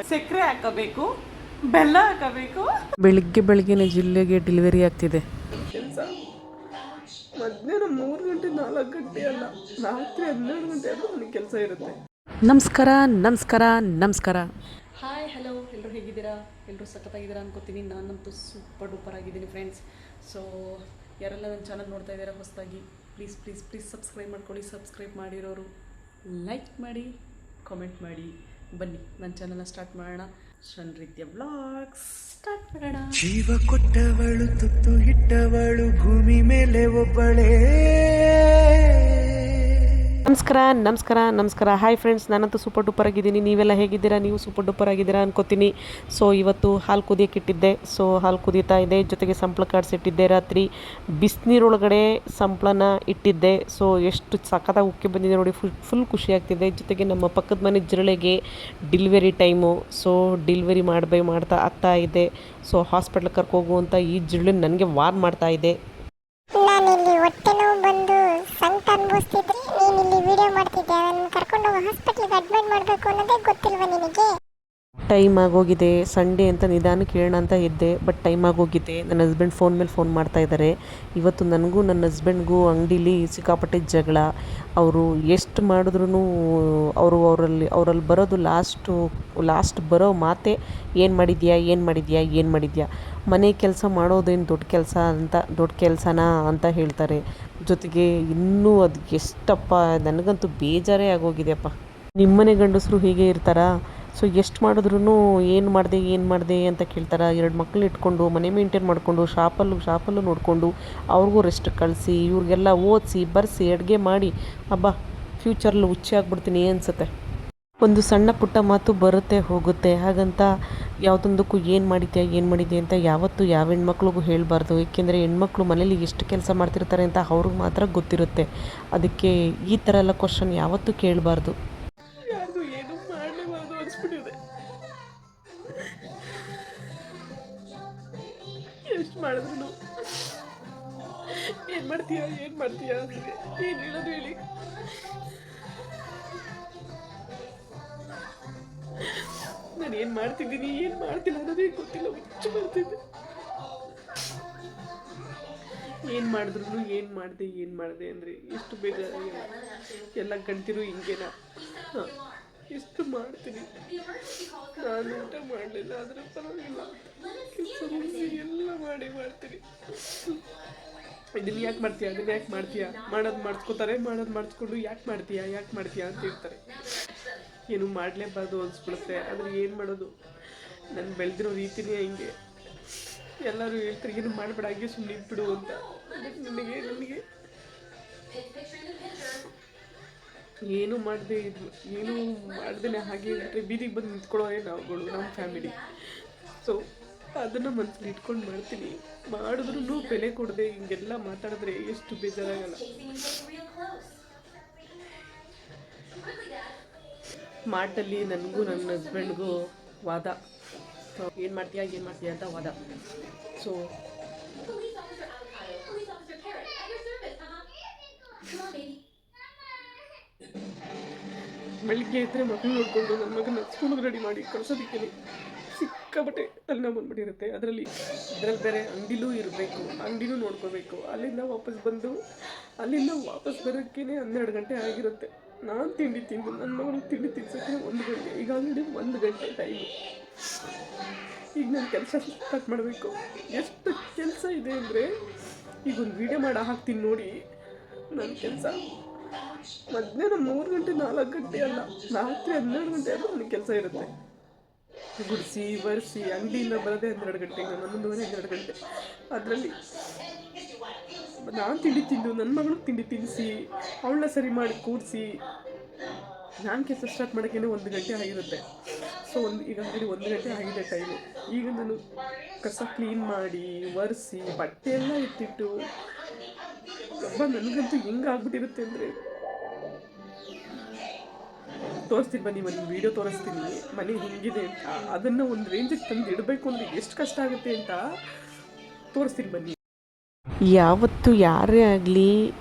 ಸಕ್ಕರೆ ಹಾಕಬೇಕು, ಬೆಲ್ಲ ಹಾಕಬೇಕು. ಬೆಳಿಗ್ಗೆನೆ ಜಿಲ್ಲೆಗೆ ಡೆಲಿವರಿ ಆಗ್ತಿದೆ. ಕೆಲಸ ಮಧ್ಯಾಹ್ನ 3 ಗಂಟೆ 4 ಗಂಟೆ ಅಲ್ಲ, ರಾತ್ರಿ 12 ಗಂಟೆ ಆದರೂ ನನಗೆ ಕೆಲಸ ಇರುತ್ತೆ. ನಮಸ್ಕಾರ ನಮಸ್ಕಾರ ನಮಸ್ಕಾರ. ಹಾಯ್ ಹಲೋ, ಎಲ್ಲರೂ ಹೇಗಿದ್ದೀರಾ? ಎಲ್ಲರೂ ಸಖತ್ತಾಗಿದ್ದೀರಾ ಅನ್ಕೋತೀನಿ. ನಾನಂತೂ ಸೂಪರ್ ಡೂಪರ್ ಆಗಿದ್ದೀನಿ ಫ್ರೆಂಡ್ಸ್. ಸೊ ಯಾರೆಲ್ಲ ನನ್ನ ಚಾನಲ್ ನೋಡ್ತಾ ಇದ್ದೀರಾ ಹೊಸದಾಗಿ, ಪ್ಲೀಸ್ ಪ್ಲೀಸ್ ಪ್ಲೀಸ್ ಸಬ್ಸ್ಕ್ರೈಬ್ ಮಾಡ್ಕೊಳ್ಳಿ. ಸಬ್ಸ್ಕ್ರೈಬ್ ಮಾಡಿರೋರು ಲೈಕ್ ಮಾಡಿ, ಕಾಮೆಂಟ್ ಮಾಡಿ. ಬನ್ನಿ ನನ್ನ ಚಾನಲ್ನ ಸ್ಟಾರ್ಟ್ ಮಾಡೋಣ. ಶ್ರನ್ರಿತ್ಯ ವ್ಲಾಗ್ಸ್ ಸ್ಟಾರ್ಟ್ ಮಾಡೋಣ. ಜೀವ ಕೊಟ್ಟವಳು, ತುತ್ತು ಇಟ್ಟವಳು, ಭೂಮಿ ಮೇಲೆ ಒಬ್ಬಳೇ. ನಮಸ್ಕಾರ ನಮಸ್ಕಾರ ನಮಸ್ಕಾರ. ಹಾಯ್ ಫ್ರೆಂಡ್ಸ್, ನಾನಂತೂ ಸೂಪರ್ ಡೂಪರ್ ಆಗಿದ್ದೀನಿ. ನೀವೆಲ್ಲ ಹೇಗಿದ್ದೀರಾ? ನೀವು ಸೂಪರ್ ಡೂಪರ್ ಆಗಿದ್ದೀರಾ ಅನ್ಕೋತೀನಿ. ಸೊ ಇವತ್ತು ಹಾಲು ಕುದಿಯೋಕೆ ಇಟ್ಟಿದ್ದೆ. ಸೊ ಹಾಲು ಕುದೀತಾ ಇದೆ, ಜೊತೆಗೆ ಸಂಪ್ಳ ಕಾಡಿಸಿಟ್ಟಿದ್ದೆ. ರಾತ್ರಿ ಬಿಸಿನೀರೊಳಗಡೆ ಸಂಪ್ಳನ ಇಟ್ಟಿದ್ದೆ. ಸೊ ಎಷ್ಟು ಸಖತ್ತಾಗಿ ಉಕ್ಕಿ ಬಂದಿದೆ ನೋಡಿ, ಫುಲ್ ಖುಷಿ ಆಗ್ತಿದೆ. ಜೊತೆಗೆ ನಮ್ಮ ಪಕ್ಕದ ಮನೆ ಜಿರಳೆಗೆ ಡೆಲಿವರಿ ಟೈಮು. ಸೊ ಡೆಲಿವರಿ ಮಾಡ್ತಾ ಆಗ್ತಾ ಇದೆ. ಸೊ ಹಾಸ್ಪಿಟ್ಲಿಗೆ ಕರ್ಕೋಗುವಂಥ ಈ ಜಿರಳೆ ನನಗೆ ವಾರ್ನ್ ಮಾಡ್ತಾ ಇದೆ. ನಾನಿಲ್ಲಿ ಹೊಟ್ಟೆ ನೋವು ಬಂದು ಸಂಕಟ ಅನುಭವಿಸ್ತಿದ್ರಿ, ನೀನು ಇಲ್ಲಿ ವಿಡಿಯೋ ಮಾಡ್ತಿದ್ದೆ. ನನ್ನ ಕರ್ಕೊಂಡು ಹೋಗಿ ಹಾಸ್ಪಿಟ್ಲಿಗೆ ಅಡ್ಮಿಟ್ ಮಾಡಬೇಕು ಅನ್ನೋದೇ ಗೊತ್ತಿಲ್ವಾ ನಿನಗೆ? ಟೈಮ್ ಆಗೋಗಿದೆ, ಸಂಡೇ ಅಂತ ನಿಧಾನಕ್ಕೆ ಕೇಳೋಣ ಅಂತ ಇದ್ದೆ. ಬಟ್ ಟೈಮ್ ಆಗೋಗಿದೆ. ನನ್ನ ಹಸ್ಬೆಂಡ್ ಫೋನ್ ಮೇಲೆ ಫೋನ್ ಮಾಡ್ತಾ ಇದ್ದಾರೆ. ಇವತ್ತು ನನಗೂ ನನ್ನ ಹಸ್ಬೆಂಡ್ಗೂ ಅಂಗಡೀಲಿ ಸಿಕ್ಕಾಪಟ್ಟೆ ಜಗಳ. ಅವರು ಎಷ್ಟು ಮಾಡಿದ್ರೂ ಅವರಲ್ಲಿ ಬರೋದು ಲಾಸ್ಟ್ ಬರೋ ಮಾತೆ ಏನು ಮಾಡಿದ್ಯಾ. ಮನೆ ಕೆಲಸ ಮಾಡೋದೇನು ದೊಡ್ಡ ಕೆಲಸನಾ ಅಂತ ಹೇಳ್ತಾರೆ. ಜೊತೆಗೆ ಇನ್ನೂ ಅದು ಎಷ್ಟಪ್ಪ, ನನಗಂತೂ ಬೇಜಾರೇ ಆಗೋಗಿದೆಯಪ್ಪ. ನಿಮ್ಮನೆ ಗಂಡಸರು ಹೀಗೆ ಇರ್ತಾರಾ? ಸೊ ಎಷ್ಟು ಮಾಡಿದ್ರೂ ಏನು ಮಾಡಿದೆ ಅಂತ ಕೇಳ್ತಾರೆ. 2 ಮಕ್ಕಳು ಇಟ್ಕೊಂಡು ಮನೆ ಮೇಂಟೈನ್ ಮಾಡಿಕೊಂಡು ಶಾಪಲ್ಲೂ ನೋಡಿಕೊಂಡು ಅವ್ರಿಗೂ ರೆಸ್ಟ್ ಕಳಿಸಿ, ಇವ್ರಿಗೆಲ್ಲ ಓದಿಸಿ ಬರೆಸಿ ಅಡುಗೆ ಮಾಡಿ ಅಬ್ಬಾ ಫ್ಯೂಚರಲ್ಲಿ ಹುಚ್ಚಿ ಆಗ್ಬಿಡ್ತೀನಿ ಅನಿಸುತ್ತೆ. ಒಂದು ಸಣ್ಣ ಪುಟ್ಟ ಮಾತು ಬರುತ್ತೆ ಹೋಗುತ್ತೆ, ಹಾಗಂತ ಯಾವುದೊಂದಕ್ಕೂ ಏನು ಮಾಡಿದ್ಯಾ ಅಂತ ಯಾವತ್ತೂ ಯಾವ ಹೆಣ್ಮಕ್ಳಿಗೂ ಹೇಳಬಾರ್ದು. ಏಕೆಂದರೆ ಹೆಣ್ಮಕ್ಳು ಮನೇಲಿ ಎಷ್ಟು ಕೆಲಸ ಮಾಡ್ತಿರ್ತಾರೆ ಅಂತ ಅವ್ರಿಗೆ ಮಾತ್ರ ಗೊತ್ತಿರುತ್ತೆ. ಅದಕ್ಕೆ ಈ ಥರ ಎಲ್ಲ ಕ್ವಶನ್ ಯಾವತ್ತೂ ಕೇಳಬಾರ್ದು. ಯಾರು ಏನು ಮಾಡಲೇಬಾರ್ದು ಅನಿಸ್ಬಿಟ್ಟಿದೆ. ಎಷ್ಟು ಮಾಡಿದ್ರು ಏನು ಮಾಡ್ತೀಯಾ ಅಂದರೆ ಏನು ಹೇಳೋದು ಹೇಳಿ. ನಾನು ಏನು ಮಾಡ್ತಿದ್ದೀನಿ ಏನು ಮಾಡ್ತಿಲ್ಲ ಅನ್ನೋದೇ ಗೊತ್ತಿಲ್ಲ. ಹುಚ್ಚು ಮಾಡ್ತಿದ್ದೆ. ಏನು ಮಾಡಿದ್ರು ಏನು ಮಾಡಿದೆ ಅಂದರೆ ಎಷ್ಟು ಬೇಜಾರಾಗಿಲ್ಲ. ಎಲ್ಲ ಗಂಟಿರು ಹಿಂಗೇನಾ? ಹಾಂ, ಎಷ್ಟು ಮಾಡ್ತೀನಿ. ನಾನು ಊಟ ಮಾಡಲಿಲ್ಲ ಆದರೆ ಪರವಾಗಿಲ್ಲ, ಕೆಲಸ ಎಲ್ಲ ಮಾಡ್ತೀನಿ. ಇದನ್ನು ಯಾಕೆ ಮಾಡ್ತೀಯಾ ಮಾಡೋದು ಮಾಡಿಸ್ಕೊಂಡು ಯಾಕೆ ಮಾಡ್ತೀಯಾ ಅಂತ ಇರ್ತಾರೆ. ಏನು ಮಾಡಲೇಬಾರ್ದು ಅನಿಸ್ಬಿಡುತ್ತೆ. ಆದರೆ ಏನು ಮಾಡೋದು, ನಾನು ಬೆಳೆದಿರೋ ರೀತಿನೇ ಹಿಂಗೆ. ಎಲ್ಲರೂ ಹೇಳ್ತಾರೆ ಏನು ಮಾಡಬೇಡ, ಹಾಗೆ ಸುಮ್ಮನೆ ಇಟ್ಬಿಡು ಅಂತ. ನನಗೆ ಏನು ಮಾಡ್ದೇ ಹಾಗೆ ಇಟ್ಟರೆ ಬೀದಿಗೆ ಬಂದು ನಿಂತ್ಕೊಳ್ಳೋದೇ ನಾವುಗಳು, ನಮ್ಮ ಫ್ಯಾಮಿಲಿ. ಸೊ ಅದನ್ನು ಮನಸ್ಸಲ್ಲಿ ಇಟ್ಕೊಂಡು ಮಾಡ್ತೀನಿ. ಮಾಡಿದ್ರೂ ಬೆಲೆ ಕೊಡದೆ ಹಿಂಗೆಲ್ಲ ಮಾತಾಡಿದ್ರೆ ಎಷ್ಟು ಬೇಜಾರಾಗಲ್ಲ. ಮಾಟಲ್ಲಿ ನನಗೂ ನನ್ನ ಹಸ್ಬೆಂಡ್ಗೂ ವಾದ. ಏನು ಮಾಡ್ತೀಯಾ ಅಂತ ವಾದ. ಸೊ ಬೆಳಿಗ್ಗೆ ಇದ್ದರೆ ಮಕ್ಕಳು ನೋಡಿಕೊಂಡು ನನ್ನ ಮಗನ ಸ್ಕೂಲಿಗೆ ರೆಡಿ ಮಾಡಿ ಕಳ್ಸೋದಕ್ಕೆ ಸಿಕ್ಕಾಬಟ್ಟೆ ತಲೆನೋವು ಬಂದ್ಬಿಟ್ಟಿರುತ್ತೆ. ಅದರಲ್ಲಿ ಬೇರೆ ಅಂಗಡಿಲೂ ಇರಬೇಕು, ಅಂಗಡಿನೂ ನೋಡ್ಕೋಬೇಕು. ಅಲ್ಲಿಂದ ವಾಪಸ್ ಬರೋಕ್ಕೇ 12 ಗಂಟೆ ಆಗಿರುತ್ತೆ. ನಾನು ತಿಂಡಿ ತಿಂದು ನನ್ನ ಮಗನಿಗೆ ತಿಂಡಿ ತಿನ್ಸೋಕ್ಕೆ 1 ಗಂಟೆ. ಈಗ ಆಲ್ರೆಡಿ 1 ಗಂಟೆ ಟೈಮು. ಈಗ ನಾನು ಕೆಲಸ ಸ್ಟಾರ್ಟ್ ಮಾಡಬೇಕು. ಎಷ್ಟು ಕೆಲಸ ಇದೆ ಅಂದರೆ, ಈಗ ಒಂದು ವೀಡಿಯೋ ಮಾಡಿ ಹಾಕ್ತೀನಿ ನೋಡಿ. ನನ್ನ ಕೆಲಸ ಮಧ್ಯಾಹ್ನ 3 ಗಂಟೆ 4 ಗಂಟೆ ಅಲ್ಲ, ರಾತ್ರಿ 12 ಗಂಟೆ ಆದರೂ ನನಗೆ ಕೆಲಸ ಇರುತ್ತೆ. ಗುಡಿಸಿ ಬರೆಸಿ ಅಂಗಡಿಯಿಂದ ಬರೋದೇ 12 ಗಂಟೆಗೆ, 11:30 ಗಂಟೆ. ಅದರಲ್ಲಿ ನಾನು ತಿಂಡಿ ತಿಂದು ನನ್ನ ಮಗಳಿಗೆ ತಿಂಡಿ ತಿನ್ನಿಸಿ ಅವಳನ್ನ ಸರಿ ಮಾಡಿ ಕೂರಿಸಿ ನಾನು ಕೆಲಸ ಸ್ಟಾರ್ಟ್ ಮಾಡೋಕ್ಕೇ 1 ಗಂಟೆ ಆಗಿರುತ್ತೆ. ಸೊ ಈಗ ಅಂಗಡಿ 1 ಗಂಟೆ ಆಗಿದೆ ಟೈಮು. ಈಗ ನಾನು ಕಸ ಕ್ಲೀನ್ ಮಾಡಿ ಒರೆಸಿ ಬಟ್ಟೆ ಎಲ್ಲ ಎತ್ತಿಟ್ಟು ನನಗಂತೂ ಹೆಂಗಾಗ್ಬಿಟ್ಟಿರುತ್ತೆ ಅಂದರೆ, ತೋರಿಸ್ತೀನಿ ಬನ್ನಿ, ಒಂದು ವೀಡಿಯೋ ತೋರಿಸ್ತೀನಿ ಮನೆ ಹೆಂಗಿದೆ ಅಂತ. ಅದನ್ನು ಒಂದು ರೇಂಜಿಗೆ ತಂದು ಇಡಬೇಕು ಅಂದರೆ ಎಷ್ಟು ಕಷ್ಟ ಆಗುತ್ತೆ ಅಂತ ತೋರಿಸ್ತೀನಿ ಬನ್ನಿ. ಯಾವತ್ತು ಯಾರೇ ಆಗಲಿ,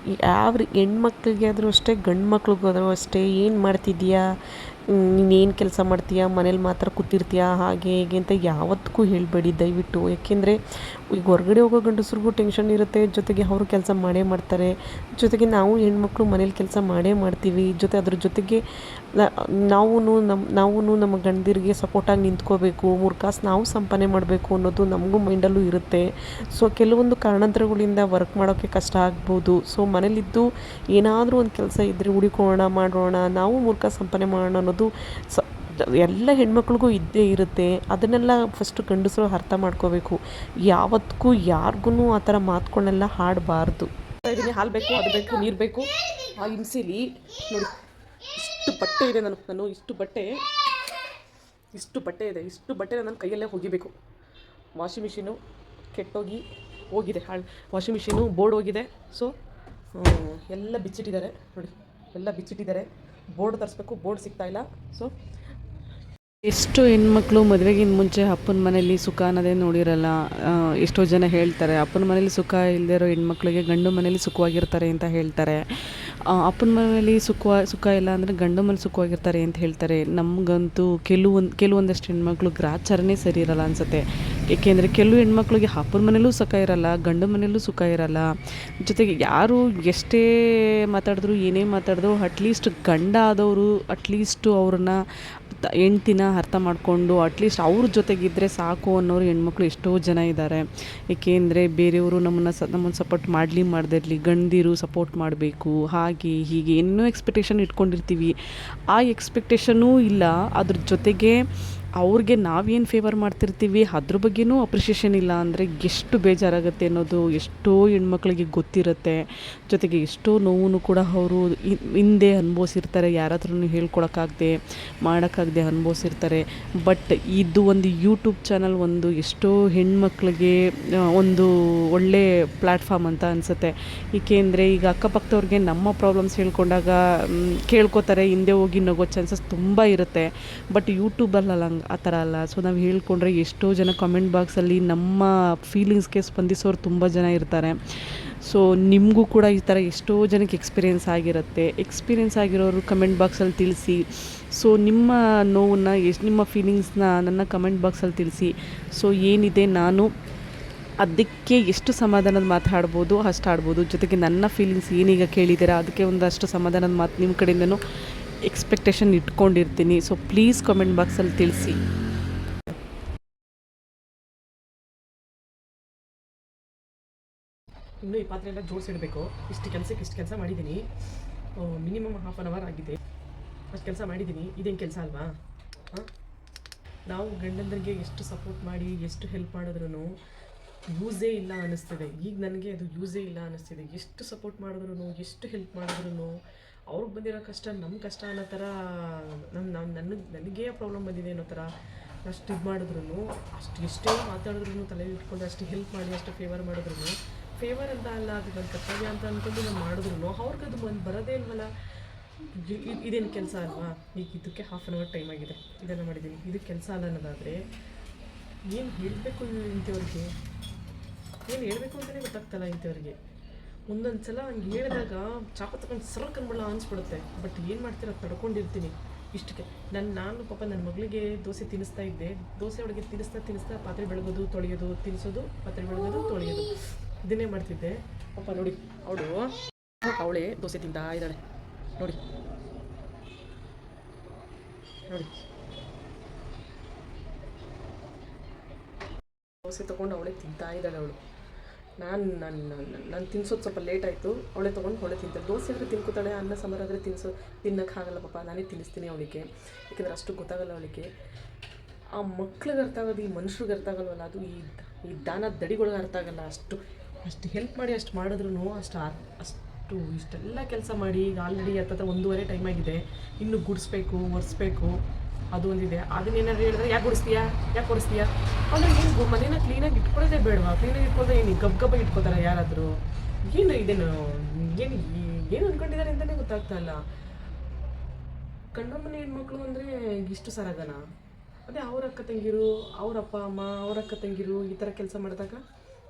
ಯಾವ ಹೆಣ್ಮಕ್ಳಿಗೆ ಆದರೂ ಅಷ್ಟೇ ಗಂಡು ಮಕ್ಳಿಗಾದರೂ ಅಷ್ಟೇ, ಏನು ಮಾಡ್ತಿದ್ಯಾ ನೀನೇನು ಕೆಲಸ ಮಾಡ್ತೀಯಾ, ಮನೇಲಿ ಮಾತ್ರ ಕೂತಿರ್ತೀಯಾ, ಹಾಗೆ ಹೀಗೆ ಅಂತ ಯಾವತ್ತೂ ಹೇಳಬೇಡಿ ದಯವಿಟ್ಟು. ಯಾಕೆಂದರೆ ಈಗ ಹೊರಗಡೆ ಹೋಗೋ ಗಂಡಸ್ರಿಗೂ ಟೆನ್ಷನ್ ಇರುತ್ತೆ, ಜೊತೆಗೆ ಅವರು ಕೆಲಸ ಮಾಡೇ ಮಾಡ್ತಾರೆ, ಜೊತೆಗೆ ನಾವು ಹೆಣ್ಮಕ್ಳು ಮನೇಲಿ ಕೆಲಸ ಮಾಡೇ ಮಾಡ್ತೀವಿ, ಅದ್ರ ಜೊತೆಗೆ ನಾವು ನಮ್ಮ ಗಂಡದಿರಿಗೆ ಸಪೋರ್ಟಾಗಿ ನಿಂತ್ಕೋಬೇಕು, 3 ಕಾಸು ನಾವು ಸಂಪಾದನೆ ಮಾಡಬೇಕು ಅನ್ನೋದು ನಮಗೂ ಮೈಂಡಲ್ಲೂ ಇರುತ್ತೆ. ಸೊ ಕೆಲವೊಂದು ಕಾರಣಾಂತರಗಳಿಂದ ವರ್ಕ್ ಮಾಡೋಕ್ಕೆ ಕಷ್ಟ ಆಗ್ಬೋದು. ಸೊ ಮನೇಲಿದ್ದು ಏನಾದರೂ ಒಂದು ಕೆಲಸ ಇದ್ದರೆ ಹುಡುಕೋಣ, ಮಾಡೋಣ, ನಾವು 3 ಕಾಸು ಸಂಪಾದನೆ ಮಾಡೋಣ ಅನ್ನೋದು ಎಲ್ಲ ಹೆಣ್ಮಕ್ಳಿಗೂ ಇದ್ದೇ ಇರುತ್ತೆ. ಅದನ್ನೆಲ್ಲ ಫಸ್ಟು ಗಂಡಸರು ಅರ್ಥ ಮಾಡ್ಕೋಬೇಕು. ಯಾವತ್ತಿಗೂ ಯಾರಿಗೂ ಆ ಥರ ಮಾತುಗಳನ್ನೆಲ್ಲ ಆಡಬಾರ್ದು. ಇದೀನಿ, ಹಾಲು ಬೇಕು, ಅದು ಬೇಕು, ನೀರು ಬೇಕು. ಆ ಹಿಂಸೆಲಿ ನೋಡಿ ಇಷ್ಟು ಬಟ್ಟೆ ಇದೆ, ನಾನು ಇಷ್ಟು ಬಟ್ಟೆ ಇದೆ, ಇಷ್ಟು ಬಟ್ಟೆ ನನ್ನ ಕೈಯಲ್ಲೇ ಒಗಿಬೇಕು. ವಾಷಿಂಗ್ ಮಿಷಿನು ಹೋಗಿದೆ, ವಾಷಿಂಗ್ ಮಿಷಿನು ಬೋರ್ಡ್ ಹೋಗಿದೆ. ಸೊ ಎಲ್ಲ ಬಿಚ್ಚಿಟ್ಟಿದ್ದಾರೆ ನೋಡಿ, ಎಲ್ಲ ಬಿಚ್ಚಿಟ್ಟಿದ್ದಾರೆ. ಬೋರ್ಡ್ ತರಿಸ್ಬೇಕು, ಬೋರ್ಡ್ ಸಿಗ್ತಾಯಿಲ್ಲ. ಸೊ ಎಷ್ಟೋ ಹೆಣ್ಮಕ್ಳು ಮದುವೆಗಿಂತ ಮುಂಚೆ ಅಪ್ಪನ ಮನೇಲಿ ಸುಖ ಅನ್ನೋದೇ ನೋಡಿರಲ್ಲ. ಎಷ್ಟೋ ಜನ ಹೇಳ್ತಾರೆ ಅಪ್ಪನ ಮನೇಲಿ ಸುಖ ಇಲ್ಲದೆ ಇರೋ ಹೆಣ್ಮಕ್ಳಿಗೆ ಗಂಡು ಮನೇಲಿ ಸುಖವಾಗಿರ್ತಾರೆ ಅಂತ ಹೇಳ್ತಾರೆ. ಅಪ್ಪನ ಮನೇಲಿ ಸುಖ ಇಲ್ಲ ಅಂದರೆ ಗಂಡು ಮನೇಲಿ ಸುಖವಾಗಿರ್ತಾರೆ ಅಂತ ಹೇಳ್ತಾರೆ. ನಮಗಂತೂ ಕೆಲವೊಂದಷ್ಟು ಹೆಣ್ಮಕ್ಳು ಗ್ರಾಚಾರನೇ ಸರಿ ಇರಲ್ಲ ಅನಿಸುತ್ತೆ. ಏಕೆಂದರೆ ಕೆಲವು ಹೆಣ್ಮಕ್ಳಿಗೆ ಅಪ್ಪನ ಮನೇಲೂ ಸುಖ ಇರಲ್ಲ, ಗಂಡು ಮನೇಲೂ ಸುಖ ಇರಲ್ಲ. ಜೊತೆಗೆ ಯಾರು ಎಷ್ಟೇ ಮಾತಾಡಿದ್ರು ಏನೇ ಮಾತಾಡಿದ್ರು ಅಟ್ಲೀಸ್ಟ್ ಗಂಡ ಆದವರು ಅಟ್ಲೀಸ್ಟು ಅವ್ರನ್ನ ಹೆಂಡ್ತಿನ ಅರ್ಥ ಮಾಡಿಕೊಂಡು ಅಟ್ಲೀಸ್ಟ್ ಅವ್ರ ಜೊತೆಗಿದ್ದರೆ ಸಾಕು ಅನ್ನೋರು ಹೆಣ್ಮಕ್ಳು ಎಷ್ಟೋ ಜನ ಇದ್ದಾರೆ. ಏಕೆಂದರೆ ಬೇರೆಯವರು ನಮ್ಮನ್ನು ಸಪೋರ್ಟ್ ಮಾಡದಿರಲಿ, ಗಂಡಿರು ಸಪೋರ್ಟ್ ಮಾಡಬೇಕು, ಹಾಗೆ ಹೀಗೆ ಏನೋ ಎಕ್ಸ್ಪೆಕ್ಟೇಷನ್ ಇಟ್ಕೊಂಡಿರ್ತೀವಿ. ಆ ಎಕ್ಸ್ಪೆಕ್ಟೇಷನೂ ಇಲ್ಲ. ಅದ್ರ ಜೊತೆಗೆ ಅವ್ರಿಗೆ ನಾವೇನು ಫೇವರ್ ಮಾಡ್ತಿರ್ತೀವಿ ಅದ್ರ ಬಗ್ಗೆನೂ ಅಪ್ರಿಷಿಯೇಷನ್ ಇಲ್ಲ ಅಂದರೆ ಎಷ್ಟು ಬೇಜಾರಾಗುತ್ತೆ ಅನ್ನೋದು ಎಷ್ಟೋ ಹೆಣ್ಮಕ್ಳಿಗೆ ಗೊತ್ತಿರುತ್ತೆ. ಜೊತೆಗೆ ಎಷ್ಟೋ ನೋವು ಕೂಡ ಅವರು ಹಿಂದೆ ಅನುಭವಿಸಿರ್ತಾರೆ, ಯಾರ ಹತ್ರನೂ ಹೇಳ್ಕೊಳಕ್ಕಾಗದೆ ಮಾಡೋಕ್ಕಾಗದೆ ಅನುಭವಿಸಿರ್ತಾರೆ. ಬಟ್ ಇದು ಒಂದು ಯೂಟ್ಯೂಬ್ ಚಾನಲ್ ಒಂದು ಎಷ್ಟೋ ಹೆಣ್ಮಕ್ಳಿಗೆ ಒಂದು ಒಳ್ಳೆ ಪ್ಲ್ಯಾಟ್ಫಾರ್ಮ್ ಅಂತ ಅನಿಸುತ್ತೆ. ಏಕೆಂದರೆ ಈಗ ಅಕ್ಕಪಕ್ಕದವ್ರಿಗೆ ನಮ್ಮ ಪ್ರಾಬ್ಲಮ್ಸ್ ಹೇಳ್ಕೊಂಡಾಗ ಕೇಳ್ಕೊತಾರೆ, ಹಿಂದೆ ಹೋಗಿ ನಗೋ ಚಾನ್ಸಸ್ ತುಂಬ ಇರುತ್ತೆ. ಬಟ್ ಯೂಟ್ಯೂಬಲ್ಲ ಆ ಥರ ಅಲ್ಲ. ಸೊ ನಾವು ಹೇಳ್ಕೊಂಡ್ರೆ ಎಷ್ಟೋ ಜನ ಕಮೆಂಟ್ ಬಾಕ್ಸಲ್ಲಿ ನಮ್ಮ ಫೀಲಿಂಗ್ಸ್ಗೆ ಸ್ಪಂದಿಸೋರು ತುಂಬ ಜನ ಇರ್ತಾರೆ. ಸೊ ನಿಮಗೂ ಕೂಡ ಈ ಥರ ಎಷ್ಟೋ ಜನಕ್ಕೆ ಎಕ್ಸ್ಪೀರಿಯೆನ್ಸ್ ಆಗಿರುತ್ತೆ. ಎಕ್ಸ್ಪೀರಿಯೆನ್ಸ್ ಆಗಿರೋರು ಕಮೆಂಟ್ ಬಾಕ್ಸಲ್ಲಿ ತಿಳಿಸಿ. ಸೊ ನಿಮ್ಮ ನೋವನ್ನು ನಿಮ್ಮ ಫೀಲಿಂಗ್ಸ್ನ ನನ್ನ ಕಮೆಂಟ್ ಬಾಕ್ಸಲ್ಲಿ ತಿಳಿಸಿ. ಸೊ ಏನಿದೆ ನಾನು ಅದಕ್ಕೆ ಎಷ್ಟು ಸಮಾಧಾನದ ಮಾತಾಡ್ಬೋದು ಅಷ್ಟು ಆಡ್ಬೋದು. ಜೊತೆಗೆ ನನ್ನ ಫೀಲಿಂಗ್ಸ್ ಏನೀಗ ಕೇಳಿದ್ದೀರಾ ಅದಕ್ಕೆ ಒಂದಷ್ಟು ಸಮಾಧಾನದ ಮಾತು ನಿಮ್ಮ ಕಡೆಯಿಂದನೂ ಎಕ್ಸ್ಪೆಕ್ಟೇಷನ್ ಇಟ್ಕೊಂಡಿರ್ತೀನಿ. ಸೊ ಪ್ಲೀಸ್ ಕಮೆಂಟ್ ಬಾಕ್ಸಲ್ಲಿ ತಿಳಿಸಿ. ಇನ್ನೂ ಈ ಪಾತ್ರೆ ಎಲ್ಲ ಜೋಡಿಸಿಡಬೇಕು. ಇಷ್ಟು ಕೆಲಸ ಮಾಡಿದ್ದೀನಿ. ಮಿನಿಮಮ್ 1/2 hour ಆಗಿದೆ. ಅಷ್ಟು ಕೆಲಸ ಮಾಡಿದ್ದೀನಿ. ಇದೇನು ಕೆಲಸ ಅಲ್ವಾ? ನಾವು ಗಂಡಂದರಿಗೆ ಎಷ್ಟು ಸಪೋರ್ಟ್ ಮಾಡಿ ಎಷ್ಟು ಹೆಲ್ಪ್ ಮಾಡಿದ್ರೂ ಯೂಸೇ ಇಲ್ಲ ಅನ್ನಿಸ್ತಿದೆ. ಈಗ ನನಗೆ ಅದು ಯೂಸೇ ಇಲ್ಲ ಅನ್ನಿಸ್ತಿದೆ. ಎಷ್ಟು ಸಪೋರ್ಟ್ ಮಾಡಿದ್ರು, ಎಷ್ಟು ಹೆಲ್ಪ್ ಮಾಡಿದ್ರು ಅವ್ರಿಗೆ ಬಂದಿರೋ ಕಷ್ಟ ನಮ್ಮ ಕಷ್ಟ ಅನ್ನೋ ಥರ ನನಗೇ ಪ್ರಾಬ್ಲಮ್ ಬಂದಿದೆ ಅನ್ನೋ ಥರ ಅಷ್ಟು ಇದು ಮಾಡಿದ್ರು, ಅಷ್ಟು ಎಷ್ಟೇ ಮಾತಾಡಿದ್ರು ತಲೆಯಲ್ಲಿ ಇಟ್ಕೊಂಡು ಅಷ್ಟು ಹೆಲ್ಪ್ ಮಾಡಿ ಅಷ್ಟು ಫೇವರ್ ಮಾಡಿದ್ರು, ಫೇವರ್ ಅಂತ ಅಲ್ಲ, ಅದು ನನ್ನ ಕರ್ತವ್ಯ ಅಂತ ಅಂದ್ಕೊಂಡು ನಾನು ಮಾಡಿದ್ರು ಅವ್ರಿಗೆ ಅದು ಬರೋದೇ ಇಲ್ವಲ್ಲ. ಇದೇನು ಕೆಲಸ ಅಲ್ವಾ? ಈಗ ಇದಕ್ಕೆ 1/2 hour ಟೈಮ್ ಆಗಿದೆ, ಇದನ್ನು ಮಾಡಿದ್ದೀನಿ. ಇದು ಕೆಲಸ ಅಲ್ಲ ಅನ್ನೋದಾದರೆ ಏನು ಹೇಳಬೇಕು ಇಂಥವ್ರಿಗೆ? ಏನು ಹೇಳಬೇಕು ಅಂತಲೇ ಗೊತ್ತಾಗ್ತಲ್ಲ ಇಂಥವ್ರಿಗೆ. ಒಂದೊಂದು ಸಲ ಹಂಗೆ ಹೇಳಿದಾಗ ಚಾಪ ತಗೊಂಡು ಸರ್ಕನ್ಬಿಡಲ್ಲ ಅನಿಸ್ಬಿಡುತ್ತೆ. ಬಟ್ ಏನು ಮಾಡ್ತೀರ, ತಡ್ಕೊಂಡಿರ್ತೀನಿ ಇಷ್ಟಕ್ಕೆ. ನಾನು ಪಾಪ ನನ್ನ ಮಗಳಿಗೆ ದೋಸೆ ತಿನ್ನಿಸ್ತಾ ಇದ್ದೆ. ದೋಸೆ ಒಳಗೆ ತಿನ್ನಿಸ್ತಾ ಪಾತ್ರೆ ಬೆಳಗೋದು, ತೊಳೆಯೋದು, ತಿನ್ನಿಸೋದು, ಪಾತ್ರೆ ಬೆಳಗೋದು, ತೊಳೆಯೋದು, ಇದನ್ನೇ ಮಾಡ್ತಿದ್ದೆ. ಪಾಪ ನೋಡಿ ಅವಳೇ ದೋಸೆ ತಿಂತಾ ಇದ್ದಾಳೆ ನೋಡಿ. ದೋಸೆ ತೊಗೊಂಡು ಅವಳೇ ತಿಂತಾ ಇದ್ದಾಳೆ. ಅವಳು ನಾನು ತಿನ್ನಿಸೋದು ಸ್ವಲ್ಪ ಲೇಟ್ ಆಯಿತು. ಅವಳೇ ತೊಗೊಂಡು ಅವಳೇ ತಿಂತಾಳೆ. ದೋಸೆ ಆದರೆ ತಿನ್ಕೋತಾಳೆ, ಅನ್ನ ಸಾಂಬಾರು ಆದರೆ ತಿನ್ನೋಕ್ಕಾಗಲ್ಲ ಪಾಪ. ನಾನೇ ತಿನ್ನಿಸ್ತೀನಿ ಅವಳಿಗೆ, ಯಾಕೆಂದರೆ ಅಷ್ಟು ಗೊತ್ತಾಗಲ್ಲ ಅವಳಿಗೆ. ಆ ಮಕ್ಳಿಗೆ ಅರ್ಥ ಆಗೋದು, ಈ ಮನುಷ್ರಿಗೆ ಅರ್ಥ ಆಗಲ್ವಲ್ಲ, ಅದು ಈ ದಾನ ದಡಿಗಳಿಗೆ ಅರ್ಥ ಆಗಲ್ಲ. ಅಷ್ಟು ಹೆಲ್ಪ್ ಮಾಡಿ ಅಷ್ಟು ಮಾಡಿದ್ರು ಇಷ್ಟೆಲ್ಲ ಕೆಲಸ ಮಾಡಿ ಈಗ ಆಲ್ರೆಡಿ 1:30 ಟೈಮ್ ಆಗಿದೆ. ಇನ್ನೂ ಗುಡಿಸ್ಬೇಕು, ಒರೆಸ್ಬೇಕು, ಅದು ಒಂದಿದೆ. ಅದನ್ನೇನಾದ್ರು ಹೇಳಿದ್ರೆ ಯಾಕೆ ಗುಡಿಸ್ತೀಯಾ, ಯಾಕೆ ಒರೆಸ್ತೀಯಾ ಅಂದರೆ ಏನು ಮನೇನ ಕ್ಲೀನಾಗಿ ಇಟ್ಕೊಳ್ಳೋದೇ ಬೇಡವಾ? ಕ್ಲೀನಾಗಿ ಇಟ್ಕೊಳ್ಳೋದೇ ಏನು ಗಬ್ಬ ಇಟ್ಕೋತಾರೆ ಯಾರಾದರೂ? ಏನು ಏನು ಅಂದ್ಕೊಂಡಿದ್ದಾರೆ ಅಂತಲೇ ಗೊತ್ತಾಗ್ತಾಯಿಲ್ಲ. ಗಂಡ ಮನೆ ಹೆಣ್ಮಕ್ಳು ಅಂದರೆ ಇಷ್ಟು ಸರಾಗನ? ಅದೇ ಅವ್ರ ಅಕ್ಕ ತಂಗಿರು, ಅವ್ರ ಅಪ್ಪ ಅಮ್ಮ, ಅವ್ರ ಅಕ್ಕ ತಂಗಿರು ಈ ಥರ ಕೆಲಸ ಮಾಡಿದಾಗ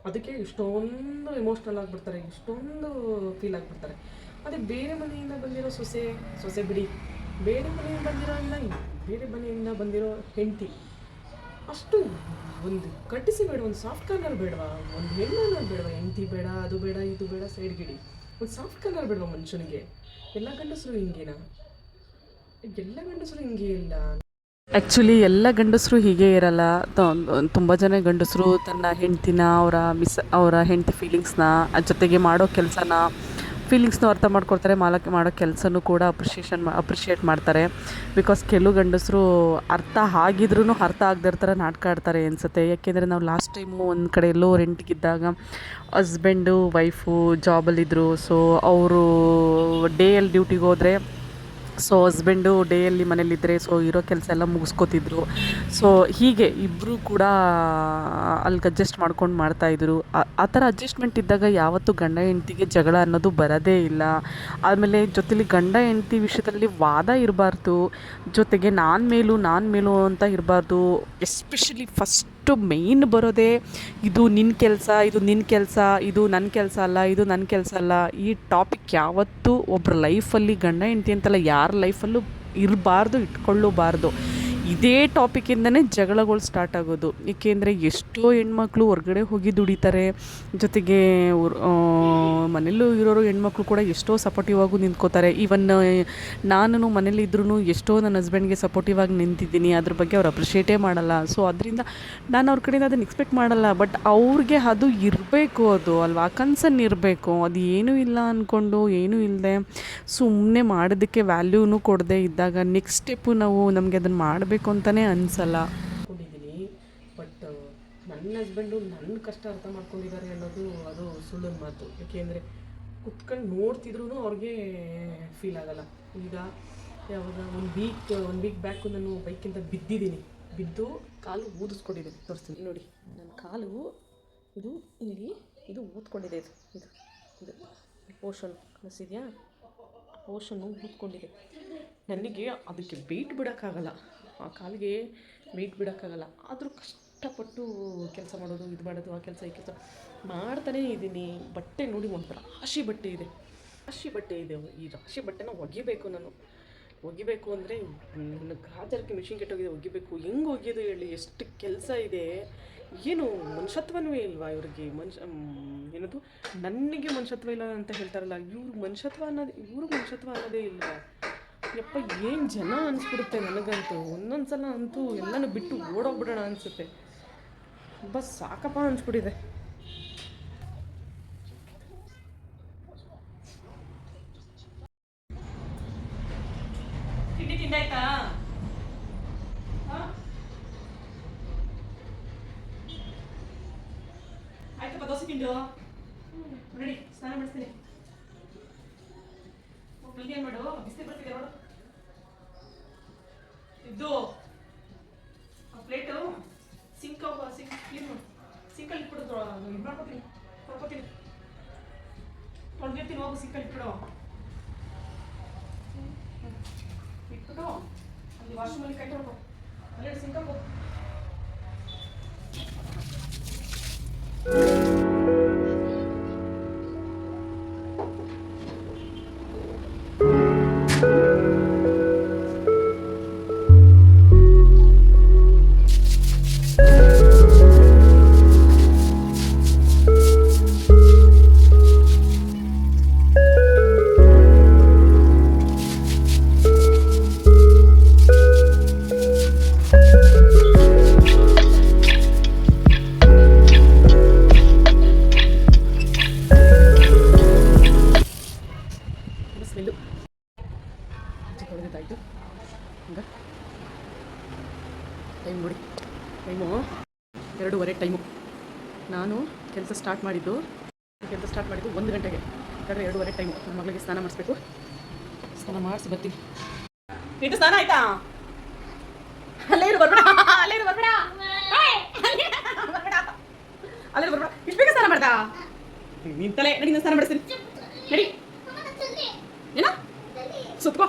ಅದಕ್ಕೆ ಇಷ್ಟೊಂದು ಎಮೋಷ್ನಲ್ ಆಗಿಬಿಡ್ತಾರೆ, ಇಷ್ಟೊಂದು ಫೀಲ್ ಆಗಿಬಿಡ್ತಾರೆ. ಅದೇ ಬೇರೆ ಮನೆಯಿಂದ ಬಂದಿರೋ ಸೊಸೆ ಬಿಡಿ, ಬೇರೆ ಮನೆಯಿಂದ ಬಂದಿರೋ ಅಲ್ಲ, ಬೇರೆ ಮನೆಯಿಂದ ಬಂದಿರೋ ಹೆಂಡತಿ ಅಷ್ಟು ಒಂದು ಕಟ್ಟಿಸಿ ಬೇಡ, ಒಂದು ಸಾಫ್ಟ್ ಕಾರ್ನರ್ ಬೇಡವಾ, ಒಂದು ಹೆಣ್ಣು ಬೇಡವಾ, ಹೆಂಡತಿ ಬೇಡ, ಅದು ಬೇಡ, ಇದು ಬೇಡ, ಸೈಡ್ ಗಿಡಿ, ಒಂದು ಸಾಫ್ಟ್ ಕಾರ್ನರ್ ಬೇಡವಾ ಮನುಷ್ಯನಿಗೆ? ಎಲ್ಲ ಗಂಡಸರು ಹಿಂಗೇನಾ? ಎಲ್ಲ ಗಂಡಸರು ಹಿಂಗೆ ಇಲ್ಲ. ಆ್ಯಕ್ಚುಲಿ ಎಲ್ಲ ಗಂಡಸರು ಹೀಗೆ ಇರಲ್ಲ. ತುಂಬ ಜನ ಗಂಡಸರು ತನ್ನ ಹೆಂಡ್ತಿನ, ಅವರ ಹೆಂಡತಿ ಫೀಲಿಂಗ್ಸ್ನ, ಜೊತೆಗೆ ಮಾಡೋ ಕೆಲಸನ ಫೀಲಿಂಗ್ಸ್ನ ಅರ್ಥ ಮಾಡ್ಕೊಳ್ತಾರೆ. ಮಾಡೋ ಕೆಲಸನೂ ಕೂಡ ಅಪ್ರಿಷಿಯೇಟ್ ಮಾಡ್ತಾರೆ. ಬಿಕಾಸ್ ಕೆಲವು ಗಂಡಸರು ಅರ್ಥ ಆಗಿದ್ರೂ ಅರ್ಥ ಆಗದೇ ಇರ್ತಾರೆ, ನಾಟಕ ಆಡ್ತಾರೆ ಅನಿಸುತ್ತೆ. ಯಾಕೆಂದರೆ ನಾವು ಲಾಸ್ಟ್ ಟೈಮು ಒಂದು ಕಡೆ ಎಲ್ಲೋ ರೆಂಟ್ಗಿದ್ದಾಗ ಹಸ್ಬೆಂಡು ವೈಫು ಜಾಬಲ್ಲಿದ್ದರು. ಸೊ ಅವರು ಡೇಯಲ್ಲಿ ಡ್ಯೂಟಿಗೆ ಹೋದರೆ, ಸೊ ಹಸ್ಬೆಂಡು ಡೇಯಲ್ಲಿ ಮನೇಲಿದ್ದರೆ, ಸೊ ಇರೋ ಕೆಲಸ ಎಲ್ಲ ಮುಗಿಸ್ಕೋತಿದ್ರು. ಸೊ ಹೀಗೆ ಇಬ್ಬರು ಕೂಡ ಅಲ್ಲಿಗೆ ಅಡ್ಜಸ್ಟ್ ಮಾಡ್ಕೊಂಡು ಮಾಡ್ತಾಯಿದ್ರು. ಆ ಥರ ಅಡ್ಜಸ್ಟ್ಮೆಂಟ್ ಇದ್ದಾಗ ಯಾವತ್ತೂ ಗಂಡ ಹೆಂಡ್ತಿಗೆ ಜಗಳ ಅನ್ನೋದು ಬರೋದೇ ಇಲ್ಲ. ಆಮೇಲೆ ಜೊತೆಲಿ ಗಂಡ ಹೆಂಡ್ತಿ ವಿಷಯದಲ್ಲಿ ವಾದ ಇರಬಾರ್ದು, ಜೊತೆಗೆ ನಾನು ಮೇಲೂ ಅಂತ ಇರಬಾರ್ದು. ಎಸ್ಪೆಷಲಿ ಫಸ್ಟು ಮೇಯ್ನ್ ಬರೋದೇ ಇದು ನಿನ್ನ ಕೆಲಸ, ಇದು ನಿನ್ನ ಕೆಲಸ, ಇದು ನನ್ನ ಕೆಲಸ ಅಲ್ಲ, ಇದು ನನ್ನ ಕೆಲಸ ಅಲ್ಲ. ಈ ಟಾಪಿಕ್ ಯಾವತ್ತೂ ಒಬ್ಬರ ಲೈಫಲ್ಲಿ, ಗಂಡ ಹೆಂಡ್ತಿ ಅಂತಲ್ಲ ಯಾರ ಲೈಫಲ್ಲೂ ಇರಬಾರ್ದು, ಇಟ್ಕೊಳ್ಳಬಾರ್ದು. ಇದೇ ಟಾಪಿಕಿಂದನೇ ಜಗಳಗಳು ಸ್ಟಾರ್ಟ್ ಆಗೋದು. ಏಕೆಂದರೆ ಎಷ್ಟೋ ಹೆಣ್ಮಕ್ಳು ಹೊರಗಡೆ ಹೋಗಿ ದುಡಿತಾರೆ, ಜೊತೆಗೆ ಮನೆಯಲ್ಲೂ ಇರೋರು ಹೆಣ್ಮಕ್ಳು ಕೂಡ ಎಷ್ಟೋ ಸಪೋರ್ಟಿವ್ ಆಗಿ ನಿಂತ್ಕೋತಾರೆ. ಈವನ್ ನಾನು ಮನೇಲಿ ಇದ್ರೂ ಎಷ್ಟೋ ನನ್ನ ಹಸ್ಬೆಂಡ್ಗೆ ಸಪೋರ್ಟಿವ್ ಆಗಿ ನಿಂತಿದ್ದೀನಿ, ಅದ್ರ ಬಗ್ಗೆ ಅವ್ರು ಅಪ್ರಿಷಿಯೇಟೇ ಮಾಡಲ್ಲ. ಸೊ ಅದರಿಂದ ನಾನು ಅವ್ರ ಕಡೆಯಿಂದ ಅದನ್ನು ಎಕ್ಸ್ಪೆಕ್ಟ್ ಮಾಡಲ್ಲ. ಬಟ್ ಅವ್ರಿಗೆ ಅದು ಇರಬೇಕು, ಅದು ಅಲ್ವಾ, ಕನ್ಸರ್ನ್ ಇರಬೇಕು. ಅದು ಏನೂ ಇಲ್ಲ ಅಂದ್ಕೊಂಡು, ಏನೂ ಇಲ್ಲದೆ ಸುಮ್ಮನೆ ಮಾಡೋದಕ್ಕೆ ವ್ಯಾಲ್ಯೂನೂ ಕೊಡದೆ ಇದ್ದಾಗ ನೆಕ್ಸ್ಟ್ ಸ್ಟೆಪ್ಪು ನಮಗೆ ಅದನ್ನು ಮಾಡಬೇಕು ಅಂತಲೇ ಅನಿಸಲ್ಲ. ಮಾಡ್ಕೊಂಡಿದ್ದೀನಿ. ಬಟ್ ನನ್ನ ಹಸ್ಬೆಂಡು ನನ್ನ ಕಷ್ಟ ಅರ್ಥ ಮಾಡ್ಕೊಂಡಿದ್ದಾರೆ ಅನ್ನೋದು ಅದು ಸುಳ್ಳಿನ ಮಾತು. ಏಕೆಂದರೆ ಕುತ್ಕೊಂಡು ನೋಡ್ತಿದ್ರೂ ಅವ್ರಿಗೆ ಫೀಲ್ ಆಗಲ್ಲ. ಈಗ ಯಾವಾಗ ಒಂದು ವೀಕ್ ಬ್ಯಾಕು ನಾನು ಬೈಕಿಂದ ಬಿದ್ದು ಕಾಲು ಊದಿಸ್ಕೊಂಡಿದ್ದೀನಿ. ತೋರಿಸ್ತೀನಿ ನೋಡಿ, ನನ್ನ ಕಾಲು ಇದು ಇಲ್ಲಿ ಇದು ಊದ್ಕೊಂಡಿದೆ. ಇದು ಪೋರ್ಷನ್ ಕಳಿಸಿದ್ಯಾ, ಪೋರ್ಷನ್ನು ಊದ್ಕೊಂಡಿದೆ. ನನಗೆ ಅದಕ್ಕೆ ವೆಯ್ಟ್ ಬಿಡೋಕ್ಕಾಗಲ್ಲ, ಆ ಕಾಲಿಗೆ ವೆಯ್ಟ್ ಬಿಡೋಕ್ಕಾಗಲ್ಲ. ಆದರೂ ಕಷ್ಟಪಟ್ಟು ಕೆಲಸ ಮಾಡೋದು, ಇದು ಮಾಡೋದು, ಆ ಕೆಲಸ ಈ ಕೆಲಸ ಮಾಡ್ತಾನೇ ಇದ್ದೀನಿ. ಬಟ್ಟೆ ನೋಡಿ, ಒಂದು ರಾಶಿ ಬಟ್ಟೆ ಇದೆ. ಈ ರಾಶಿ ಬಟ್ಟೆನ ಒಗಿಬೇಕು ಅಂದರೆ ನನ್ನ ಗಾಜರಕ್ಕೆ ಮಿಷಿನ್ ಕೆಟ್ಟೋಗಿದೆ, ಒಗಿಬೇಕು. ಹೆಂಗೆ ಒಗೆಯೋದು ಹೇಳಿ? ಎಷ್ಟು ಕೆಲಸ ಇದೆ. ಏನು ಮನುಷ್ಯತ್ವವೇ ಇಲ್ವಾ ಇವ್ರಿಗೆ? ಏನದು ನನಗೆ ಮನುಷ್ಯತ್ವ ಇಲ್ಲ ಅಂತ ಹೇಳ್ತಾರಲ್ಲ, ಇವ್ರಿಗೆ ಮನುಷ್ಯತ್ವ ಅನ್ನೋದೇ ಇಲ್ವಾ? ಯಪ್ಪ, ಏನು ಜನ ಅನಿಸ್ಬಿಡುತ್ತೆ ನನಗಂತೂ. ಒಂದೊಂದು ಸಲ ಅಂತೂ ಎಲ್ಲನೂ ಬಿಟ್ಟು ಓಡೋಗ್ಬಿಡೋಣ ಅನಿಸುತ್ತೆ. ಬಸ್ ಸಾಕಪ್ಪ ಅನಿಸ್ಬಿಟ್ಟಿದೆ. ತಿಂಡಿ ತಿಂದಾಯ್ತಾ? ಆಯ್ತಪ್ಪ, ದೋಸೆ ತಿಂದು ರೆಡಿ, ಸ್ನಾನ ಮಾಡಿಸ್ತೀನಿ. ಏನು ಮಾಡು, ಬಿಸಿ ಬರ್ತಿದೆ ನೋಡು. ಇದು ಆ ಪ್ಲೇಟು ಸಿಂಕ್ ಕ್ಲೀನ್ ಮಾಡು. ಸಿಂಕಲ್ಲಿ ಇಟ್ಬಿಡು, ಇದು ಮಾಡ್ಕೊತೀನಿ, ತೊಳೆದಿರ್ತೀನಿ. ಹೋಗು, ಸಿಂಕಲ್ಲಿ ಇಟ್ಬಿಡು. ಅಲ್ಲಿ ವಾಶ್ರೂಮಲ್ಲಿ ಕೈ ತೊಳ್ಕೊ, ಅಲ್ಲೇ ಸಿಂಕಲ್ಲಿ ಹೋಗು. ಹೊಡೆದಿದ್ದಾಯಿತು. ಈಗ ಟೈಮ್ ನೋಡಿ, ಟೈಮು 2:15 ಟೈಮು. ನಾನು ಕೆಲಸ ಸ್ಟಾರ್ಟ್ ಮಾಡಿದ್ದು 1 ಗಂಟೆಗೆ. 2:15 ಟೈಮು. ನನ್ನ ಮಗಳಿಗೆ ಸ್ನಾನ ಮಾಡಿಸ್ಬೇಕು. ಸ್ನಾನ ಮಾಡಿಸಿ ಬರ್ತೀನಿ. ಇದು ಸ್ನಾನ ಆಯ್ತಾ? ಅಲ್ಲೇ ಇರು, ಬರ್ಬೇಡ. ಇಷ್ಟು ಬೇಗ ಸ್ನಾನ ಮಾಡ್ತಾ? ನಿಂತಲೇ ನಡಿ, ನಾನು ಸ್ನಾನ ಮಾಡಿಸ್ತೀನಿ. ನಡಿ. ಏನೋ ಸುತ್ಕೋ.